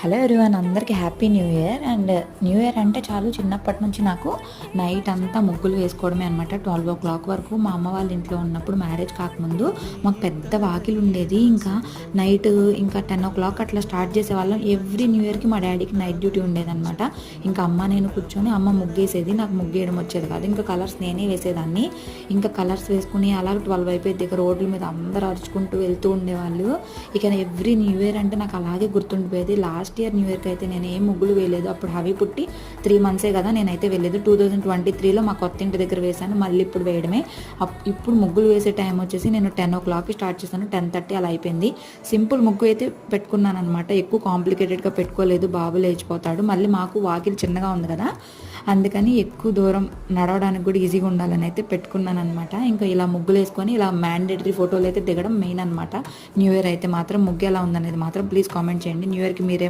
Hello everyone, అందరికీ happy new year. And new year అంటే చాలు చిన్నప్పటి నుంచి నాకు నైట్ అంతా ముగ్గులు వేసుకోవడమే అనమాట. 12 o'clock వరకు మా అమ్మ వాళ్ళ ఇంట్లో ఉన్నప్పుడు, మ్యారేజ్ కాకముందు మాకు పెద్ద వాకిలు ఉండేది. ఇంకా నైట్ ఇంకా 10 o'clock అట్లా స్టార్ట్ చేసేవాళ్ళం. ఎవ్రీ న్యూ ఇయర్కి మా డాడీకి నైట్ డ్యూటీ ఉండేదన్నమాట. ఇంకా అమ్మ నేను కూర్చొని అమ్మ ముగ్గేసేది, నాకు ముగ్గేయడం వచ్చేది కాదు. ఇంకా కలర్స్ నేనే వేసేదాన్ని. ఇంకా కలర్స్ వేసుకుని అలా 12 అయిపోయింది. ఇక రోడ్ల మీద అందరూ అరుచుకుంటూ వెళ్తూ ఉండేవాళ్ళు. ఇక ఎవ్రీ న్యూ ఇయర్ అంటే నాకు అలాగే గుర్తుండిపోయేది. లాస్ట్ ఇయర్ న్యూ ఇయర్కి అయితే నేను ఏం ముగ్గులు వేయలేదు. అప్పుడు హవి పుట్టి 3 months కదా, నేనైతే వెళ్ళలేదు. 2023లో మా కొత్త ఇంటి దగ్గర వేశాను. మళ్ళీ ఇప్పుడు వేయడమే. ఇప్పుడు ముగ్గులు వేసే టైం వచ్చేసి నేను 10 o'clock స్టార్ట్ చేశాను. 10:30 అలా అయిపోయింది. సింపుల్ ముగ్గు అయితే పెట్టుకున్నాను అనమాట. ఎక్కువ కాంప్లికేటెడ్గా పెట్టుకోలేదు, బాబు లేచిపోతాడు. మళ్ళీ మాకు వాకిలి చిన్నగా ఉంది కదా, అందుకని ఎక్కువ దూరం నడవడానికి కూడా ఈజీగా ఉండాలని అయితే పెట్టుకున్నాను అనమాట. ఇంకా ఇలా ముగ్గులు వేసుకొని ఇలా మ్యాండేటరీ ఫోటోలు అయితే దిగడం మెయిన్ అనమాట. న్యూ ఇయర్ అయితే మాత్రం ముగ్గు ఎలా ఉందనేది మాత్రం ప్లీజ్ కామెంట్ చేయండి. న్యూ ఇయర్కి మీరే